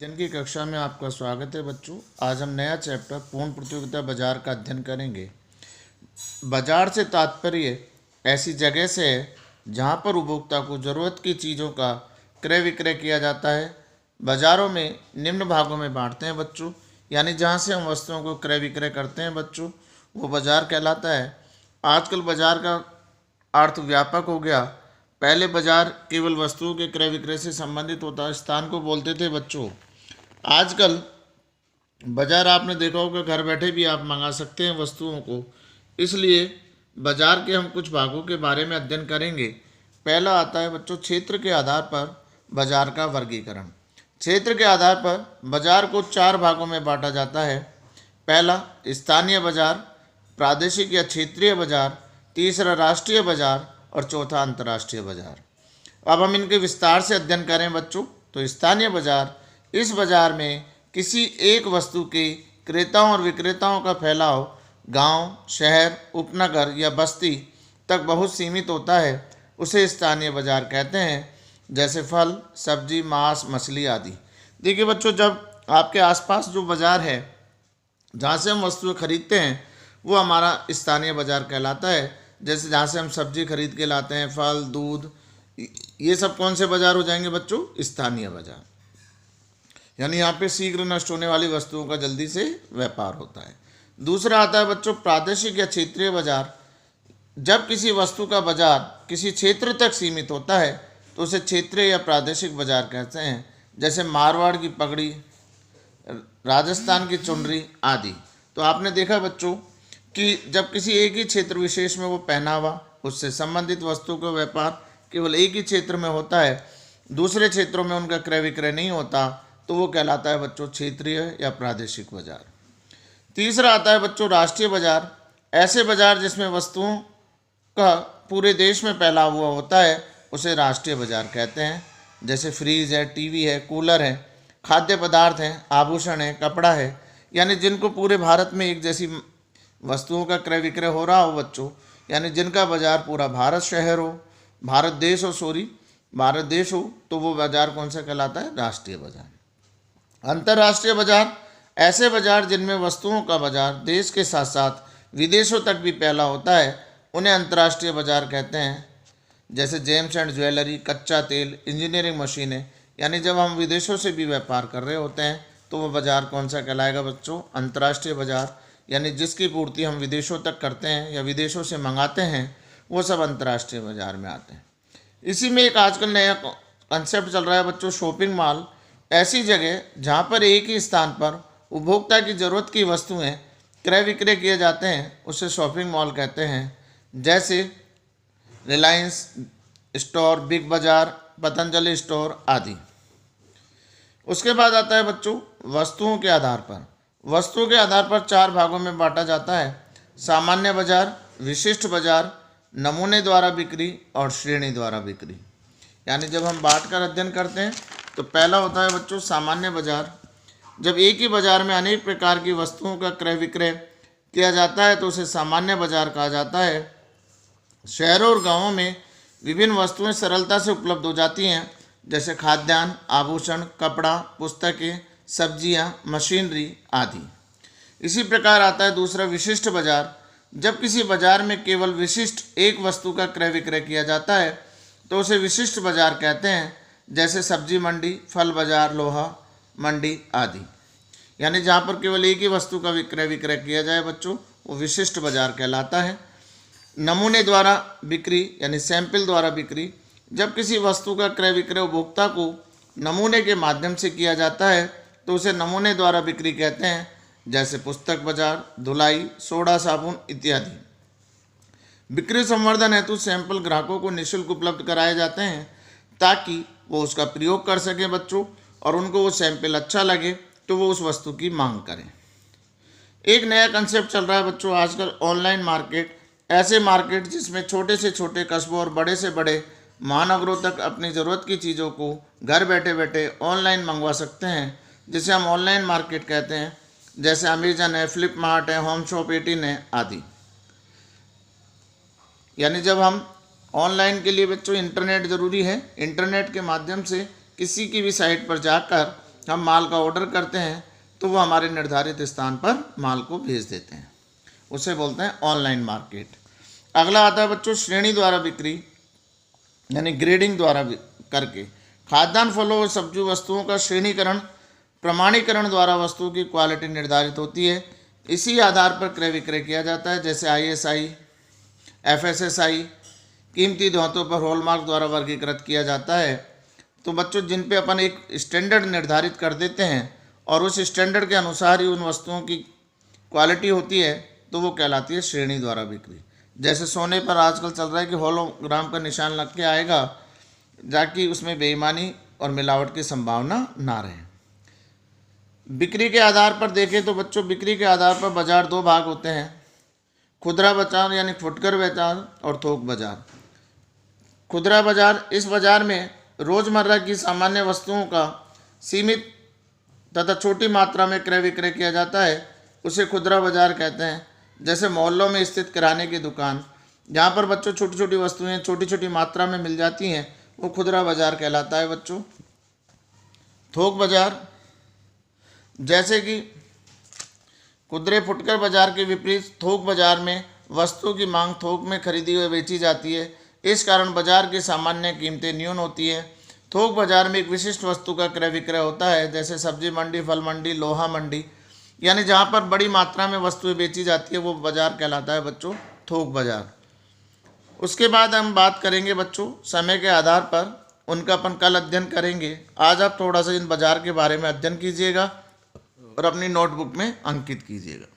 विज्ञान की कक्षा में आपका स्वागत है बच्चों। आज हम नया चैप्टर पूर्ण प्रतियोगिता बाजार का अध्ययन करेंगे। बाजार से तात्पर्य ऐसी जगह से है जहां पर उपभोक्ता को ज़रूरत की चीज़ों का क्रय विक्रय किया जाता है। बाजारों में निम्न भागों में बांटते हैं बच्चों, यानी जहां से हम वस्तुओं को क्रय विक्रय करते हैं बच्चों, वो बाजार कहलाता है। आजकल बाजार का अर्थ व्यापक हो गया। पहले बाजार केवल वस्तुओं के क्रय विक्रय से संबंधित होता स्थान को बोलते थे बच्चों। आजकल बाजार आपने देखा होगा, घर बैठे भी आप मंगा सकते हैं वस्तुओं को। इसलिए बाजार के हम कुछ भागों के बारे में अध्ययन करेंगे। पहला आता है बच्चों क्षेत्र के आधार पर बाजार का वर्गीकरण। क्षेत्र के आधार पर बाजार को 4 भागों में बांटा जाता है। पहला स्थानीय बाजार, प्रादेशिक या क्षेत्रीय बाजार, तीसरा राष्ट्रीय बाजार और चौथा अंतर्राष्ट्रीय बाजार। अब हम इनके विस्तार से अध्ययन करें बच्चों। तो स्थानीय बाजार, इस बाजार में किसी एक वस्तु के क्रेताओं और विक्रेताओं का फैलाव गांव, शहर, उपनगर या बस्ती तक बहुत सीमित होता है, उसे स्थानीय बाजार कहते हैं। जैसे फल, सब्जी, मांस, मछली आदि। देखिए बच्चों, जब आपके आसपास जो बाजार है जहाँ से हम वस्तुएं खरीदते हैं वो हमारा स्थानीय बाजार कहलाता है। जैसे जहाँ से हम सब्जी खरीद के लाते हैं, फल, दूध, ये सब कौन से बाजार हो जाएंगे बच्चों? स्थानीय बाजार। यानी यहाँ पे शीघ्र नष्ट होने वाली वस्तुओं का जल्दी से व्यापार होता है। दूसरा आता है बच्चों प्रादेशिक या क्षेत्रीय बाजार। जब किसी वस्तु का बाजार किसी क्षेत्र तक सीमित होता है तो उसे क्षेत्रीय या प्रादेशिक बाजार कहते हैं। जैसे मारवाड़ की पगड़ी, राजस्थान की चुनरी आदि। तो आपने देखा बच्चों कि जब किसी एक ही क्षेत्र विशेष में वो पहनावा, उससे संबंधित वस्तु का व्यापार केवल एक ही क्षेत्र में होता है, दूसरे क्षेत्रों में उनका क्रय विक्रय नहीं होता, तो वो कहलाता है बच्चों क्षेत्रीय या प्रादेशिक बाजार। तीसरा आता है बच्चों राष्ट्रीय बाजार। ऐसे बाजार जिसमें वस्तुओं का पूरे देश में फैलाव हुआ होता है उसे राष्ट्रीय बाजार कहते हैं। जैसे फ्रीज है, टीवी है, कूलर है, खाद्य पदार्थ हैं, आभूषण है, कपड़ा है, यानी जिनको पूरे भारत में एक जैसी वस्तुओं का क्रय विक्रय हो रहा हो बच्चों, यानी जिनका बाजार पूरा भारत शहर हो, भारत देश हो, तो वो बाजार कौन सा कहलाता है? राष्ट्रीय बाजार। अंतर्राष्ट्रीय बाजार, ऐसे बाजार जिनमें वस्तुओं का बाजार देश के साथ साथ विदेशों तक भी फैला होता है, उन्हें अंतर्राष्ट्रीय बाजार कहते हैं। जैसे जेम्स एंड ज्वेलरी, कच्चा तेल, इंजीनियरिंग मशीनें, यानी जब हम विदेशों से भी व्यापार कर रहे होते हैं तो वो बाजार कौन सा कहलाएगा बच्चों? अंतर्राष्ट्रीय बाजार। यानी जिसकी पूर्ति हम विदेशों तक करते हैं या विदेशों से मंगाते हैं, वो सब अंतर्राष्ट्रीय बाजार में आते हैं। इसी में एक आजकल नया कंसेप्ट चल रहा है बच्चों, शॉपिंग मॉल। ऐसी जगह जहाँ पर एक ही स्थान पर उपभोक्ता की ज़रूरत की वस्तुएं क्रय विक्रय किए जाते हैं उसे शॉपिंग मॉल कहते हैं। जैसे रिलायंस स्टोर, बिग बाजार, पतंजलि स्टोर आदि। उसके बाद आता है बच्चों वस्तुओं के आधार पर। वस्तुओं के आधार पर 4 भागों में बांटा जाता है। सामान्य बाजार, विशिष्ट बाजार, नमूने द्वारा बिक्री और श्रेणी द्वारा बिक्री। यानी जब हम बांट कर अध्ययन करते हैं तो पहला होता है बच्चों सामान्य बाजार। जब एक ही बाजार में अनेक प्रकार की वस्तुओं का क्रय विक्रय किया जाता है तो उसे सामान्य बाजार कहा जाता है। शहरों और गांवों में विभिन्न वस्तुएं सरलता से उपलब्ध हो जाती हैं, जैसे खाद्यान्न, आभूषण, कपड़ा, पुस्तकें, सब्जियां, मशीनरी आदि। इसी प्रकार आता है दूसरा विशिष्ट बाजार। जब किसी बाजार में केवल विशिष्ट एक वस्तु का क्रय विक्रय किया जाता है तो उसे विशिष्ट बाजार कहते हैं। जैसे सब्जी मंडी, फल बाजार, लोहा मंडी आदि। यानी जहाँ पर केवल एक ही वस्तु का क्रय विक्रय किया जाए बच्चों, वो विशिष्ट बाजार कहलाता है। नमूने द्वारा बिक्री यानी सैंपल द्वारा बिक्री। जब किसी वस्तु का क्रय विक्रय उपभोक्ता को नमूने के माध्यम से किया जाता है तो उसे नमूने द्वारा बिक्री कहते हैं। जैसे पुस्तक बाजार, धुलाई, सोडा साबुन इत्यादि। बिक्री संवर्धन हेतु सैंपल ग्राहकों को निःशुल्क उपलब्ध कराए जाते हैं ताकि वो उसका प्रयोग कर सकें बच्चों, और उनको वो सैंपल अच्छा लगे तो वो उस वस्तु की मांग करें। एक नया कंसेप्ट चल रहा है बच्चों आजकल, ऑनलाइन मार्केट। ऐसे मार्केट जिसमें छोटे से छोटे कस्बों और बड़े से बड़े महानगरों तक अपनी ज़रूरत की चीज़ों को घर बैठे बैठे ऑनलाइन मंगवा सकते हैं, जिसे हम ऑनलाइन मार्केट कहते हैं। जैसे अमेजन है, फ्लिपमार्ट है, होम शॉप 18 है आदि। यानी जब हम ऑनलाइन के लिए बच्चों इंटरनेट ज़रूरी है, इंटरनेट के माध्यम से किसी की भी साइट पर जाकर हम माल का ऑर्डर करते हैं तो वो हमारे निर्धारित स्थान पर माल को भेज देते हैं, उसे बोलते हैं ऑनलाइन मार्केट। अगला आता है बच्चों श्रेणी द्वारा बिक्री, यानी ग्रेडिंग द्वारा करके। खाद्यान्न, फलों और सब्जी वस्तुओं का श्रेणीकरण प्रमाणीकरण द्वारा वस्तुओं की क्वालिटी निर्धारित होती है। इसी आधार पर क्रय विक्रय किया जाता है, जैसे ISI, FSSI कीमती धातुओं पर हॉलमार्क द्वारा वर्गीकृत किया जाता है। तो बच्चों जिन पे अपन एक स्टैंडर्ड निर्धारित कर देते हैं और उस स्टैंडर्ड के अनुसार ही उन वस्तुओं की क्वालिटी होती है, तो वो कहलाती है श्रेणी द्वारा बिक्री। जैसे सोने पर आजकल चल रहा है कि होलोग्राम का निशान लग के आएगा, ताकि उसमें बेईमानी और मिलावट की संभावना ना रहे। बिक्री के आधार पर देखें तो बच्चों बिक्री के आधार पर बाजार दो भाग होते हैं, खुदरा बाजार यानी फुटकर बाजार और थोक बाजार। खुदरा बाजार, इस बाजार में रोजमर्रा की सामान्य वस्तुओं का सीमित तथा छोटी मात्रा में क्रय विक्रय किया जाता है, उसे खुदरा बाजार कहते हैं। जैसे मोहल्लों में स्थित किराने की दुकान, जहाँ पर बच्चों छोटी छोटी वस्तुएं छोटी छोटी मात्रा में मिल जाती हैं, वो खुदरा बाजार कहलाता है बच्चों। थोक बाजार, जैसे कि खुदरे फुटकर बाजार के विपरीत थोक बाजार में वस्तु की मांग थोक में खरीदी व बेची जाती है, इस कारण बाजार की सामान्य कीमतें न्यून होती है। थोक बाजार में एक विशिष्ट वस्तु का क्रय विक्रय होता है, जैसे सब्जी मंडी, फल मंडी, लोहा मंडी, यानी जहाँ पर बड़ी मात्रा में वस्तुएं बेची जाती है वो बाजार कहलाता है बच्चों थोक बाजार। उसके बाद हम बात करेंगे बच्चों समय के आधार पर, उनका अपन कल अध्ययन करेंगे। आज आप थोड़ा सा इन बाजार के बारे में अध्ययन कीजिएगा और अपनी नोटबुक में अंकित कीजिएगा।